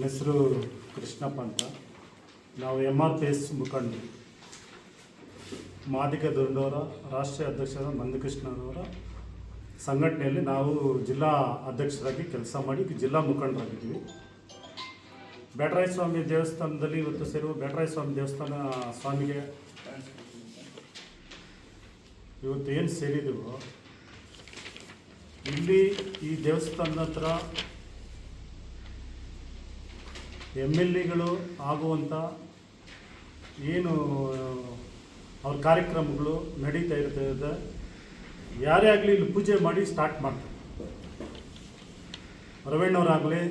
ನನ್ನ ಹೆಸರು ಕೃಷ್ಣಪ್ಪ ಅಂತ. ನಾವು MRPS ಮುಖಂಡರು, ಮಾದಿಗ ದುರ್ಡವರ ರಾಷ್ಟ್ರೀಯ ಅಧ್ಯಕ್ಷರಾದ ಮಂದಕೃಷ್ಣನವರ ಸಂಘಟನೆಯಲ್ಲಿ ನಾವು ಜಿಲ್ಲಾ ಅಧ್ಯಕ್ಷರಾಗಿ ಕೆಲಸ ಮಾಡಿ ಜಿಲ್ಲಾ ಮುಖಂಡರಾಗಿದ್ದೀವಿ. ಬ್ಯಾಟರಾಯ ಸ್ವಾಮಿ ದೇವಸ್ಥಾನದಲ್ಲಿ ಇವತ್ತು ಸೇರುವ ಬ್ಯಾಟರಾಯ ಸ್ವಾಮಿ ದೇವಸ್ಥಾನ ಸ್ವಾಮಿಗೆ ಇವತ್ತು ಏನು ಸೇರಿದೆವೋ, ಇಲ್ಲಿ ಈ ದೇವಸ್ಥಾನದ ಹತ್ರ MLAಗಳು ಆಗುವಂಥ ಏನು ಅವ್ರ ಕಾರ್ಯಕ್ರಮಗಳು ನಡೀತಾ ಇರ್ತದೆ. ಯಾರೇ ಆಗಲಿ ಇಲ್ಲಿ ಪೂಜೆ ಮಾಡಿ ಸ್ಟಾರ್ಟ್ ಮಾಡ್ತಾರೆ. ರವಣ್ಣವರಾಗಲಿ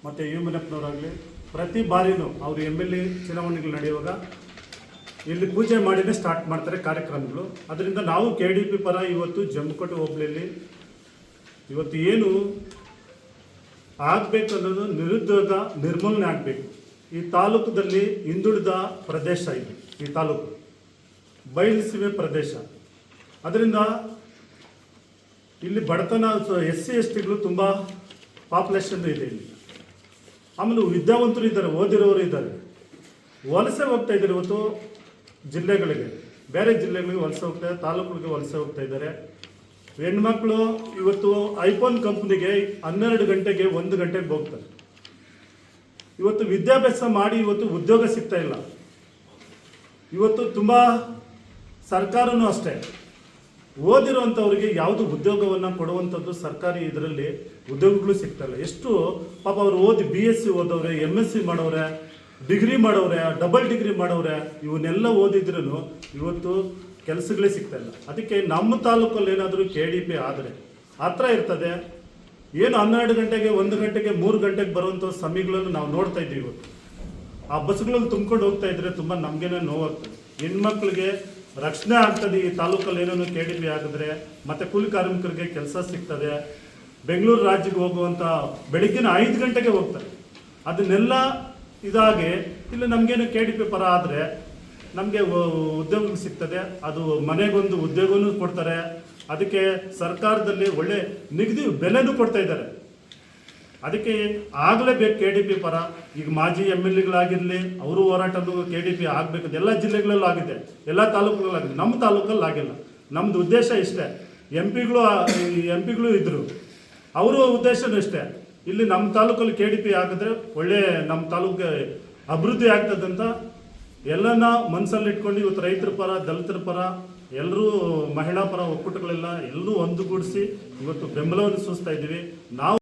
ಮತ್ತು ಯುಮನಪ್ಪನವರಾಗಲಿ ಪ್ರತಿ ಬಾರಿನೂ ಅವರು MLA ಚುನಾವಣೆಗಳು ನಡೆಯುವಾಗ ಇಲ್ಲಿ ಪೂಜೆ ಮಾಡಿನೇ ಸ್ಟಾರ್ಟ್ ಮಾಡ್ತಾರೆ ಕಾರ್ಯಕ್ರಮಗಳು. ಅದರಿಂದ ನಾವು KDP ಪರ ಇವತ್ತು ಜಮ್ಮಕೋಟೆ ಹೋಬಳಿಯಲ್ಲಿ ಇವತ್ತು ಏನು ಆಗಬೇಕು ಅನ್ನೋದು ನಿರುದ್ಯೋಗ ನಿರ್ಮೂಲನೆ ಆಗಬೇಕು. ಈ ತಾಲೂಕದಲ್ಲಿ ಹಿಂದುಳಿದ ಪ್ರದೇಶ ಇದೆ. ಈ ತಾಲೂಕು ಬಯಲುಸೀಮೆ ಪ್ರದೇಶ. ಅದರಿಂದ ಇಲ್ಲಿ ಬಡತನ SC STಗಳು ತುಂಬ ಪಾಪ್ಯುಲೇಷನ್ ಇದೆ ಇಲ್ಲಿ. ಆಮೇಲೆ ವಿದ್ಯಾವಂತರು ಇದ್ದಾರೆ, ಓದಿರೋರು ಇದ್ದಾರೆ, ವಲಸೆ ಹೋಗ್ತಾ ಇದ್ದಾರೆ. ಇವತ್ತು ಜಿಲ್ಲೆಗಳಿಗೆ, ಬೇರೆ ಜಿಲ್ಲೆಗಳಿಗೆ ವಲಸೆ ಹೋಗ್ತಾ ಇದ್ದಾರೆ, ತಾಲೂಕುಗಳಿಗೆ ವಲಸೆ ಹೋಗ್ತಾ ಇದ್ದಾರೆ. ಹೆಣ್ಮಕ್ಳು ಇವತ್ತು ಐಫೋನ್ ಕಂಪ್ನಿಗೆ 12 ಗಂಟೆಗೆ 1 ಗಂಟೆಗೆ ಹೋಗ್ತಾರೆ. ಇವತ್ತು ವಿದ್ಯಾಭ್ಯಾಸ ಮಾಡಿ ಇವತ್ತು ಉದ್ಯೋಗ ಸಿಗ್ತಾ ಇಲ್ಲ. ಇವತ್ತು ತುಂಬ ಸರ್ಕಾರನೂ ಅಷ್ಟೇ ಓದಿರುವಂಥವ್ರಿಗೆ ಯಾವುದು ಉದ್ಯೋಗವನ್ನು ಕೊಡುವಂಥದ್ದು ಸರ್ಕಾರಿ ಇದರಲ್ಲಿ ಉದ್ಯೋಗಗಳು ಸಿಗ್ತಾಯಿಲ್ಲ. ಎಷ್ಟು ಪಾಪ ಅವರು ಓದಿ BSc ಓದವ್ರೆ, MSc ಮಾಡವ್ರೆ, ಡಿಗ್ರಿ ಮಾಡವ್ರೆ, ಡಬಲ್ ಡಿಗ್ರಿ ಮಾಡವ್ರೆ, ಇವನ್ನೆಲ್ಲ ಓದಿದ್ರೂ ಇವತ್ತು ಕೆಲಸಗಳೇ ಸಿಗ್ತಾಯಿಲ್ಲ. ಅದಕ್ಕೆ ನಮ್ಮ ತಾಲೂಕಲ್ಲಿ ಏನಾದರೂ KDP ಆದರೆ ಹತ್ರ ಇರ್ತದೆ. ಏನು 12 ಗಂಟೆಗೆ 1 ಗಂಟೆಗೆ 3 ಗಂಟೆಗೆ ಬರುವಂಥ ಸಮಯಗಳನ್ನು ನಾವು ನೋಡ್ತಾ ಇದ್ದೀವಿ. ಇವತ್ತು ಆ ಬಸ್ಗಳಲ್ಲಿ ತುಂಬ್ಕೊಂಡು ಹೋಗ್ತಾ ಇದ್ರೆ ತುಂಬ ನಮಗೇನೆ ನೋವಾಗ್ತದೆ. ಹೆಣ್ಮಕ್ಳಿಗೆ ರಕ್ಷಣೆ ಆಗ್ತದೆ. ಈ ತಾಲೂಕಲ್ಲಿ ಏನೇನು KDP ಆಗಿದ್ರೆ ಮತ್ತು ಕೂಲಿ ಕಾರ್ಮಿಕರಿಗೆ ಕೆಲಸ ಸಿಗ್ತದೆ. ಬೆಂಗಳೂರು ರಾಜ್ಯಕ್ಕೆ ಹೋಗುವಂಥ ಬೆಳಗ್ಗಿನ 5 ಗಂಟೆಗೆ ಹೋಗ್ತಾರೆ. ಅದನ್ನೆಲ್ಲ ಇದಾಗಿ ಇಲ್ಲಿ ನಮಗೇನು KDP ಪರ ಆದರೆ ನಮಗೆ ಉದ್ಯೋಗ ಸಿಗ್ತದೆ. ಅದು ಮನೆಗೊಂದು ಉದ್ಯೋಗನೂ ಕೊಡ್ತಾರೆ. ಅದಕ್ಕೆ ಸರ್ಕಾರದಲ್ಲಿ ಒಳ್ಳೆ ನಿಗದಿ ಬೆಲೆನೂ ಕೊಡ್ತಾ ಇದ್ದಾರೆ. ಅದಕ್ಕೆ ಆಗಲೇಬೇಕು KDP ಪರ. ಈಗ ಮಾಜಿ MLAಗಳಾಗಿರಲಿ, ಅವರು ಹೋರಾಟದ್ದು KDP ಆಗಬೇಕು. ಎಲ್ಲ ಜಿಲ್ಲೆಗಳಲ್ಲೂ ಆಗಿದೆ, ಎಲ್ಲ ತಾಲೂಕುಗಳಲ್ಲೂ ಆಗಿದೆ. ನಮ್ಮ ತಾಲೂಕಲ್ಲಿ ಆಗಿಲ್ಲ. ನಮ್ಮದು ಉದ್ದೇಶ ಇಷ್ಟೇ. MP ಗಳು ಇದ್ದರು, ಅವರು ಉದ್ದೇಶನೂ ಇಷ್ಟೇ. ಇಲ್ಲಿ ನಮ್ಮ ತಾಲೂಕಲ್ಲಿ KDP ಆಗಿದ್ರೆ ಒಳ್ಳೆ ನಮ್ಮ ತಾಲೂಕಿಗೆ ಅಭಿವೃದ್ಧಿ ಆಗ್ತದಂತ ಎಲ್ಲನ ಮನಸ್ಸಲ್ಲಿ ಇಟ್ಕೊಂಡು ಇವತ್ತು ರೈತರ ಪರ, ದಲಿತರ ಪರ, ಎಲ್ಲರೂ ಮಹಿಳಾ ಪರ ಒಕ್ಕೂಟಗಳೆಲ್ಲ ಎಲ್ಲರೂ ಒಂದುಗೂಡಿಸಿ ಇವತ್ತು ಬೆಂಬಲವನ್ನು ಸೂಚಿಸ್ತಾ ಇದ್ದೀವಿ ನಾವು.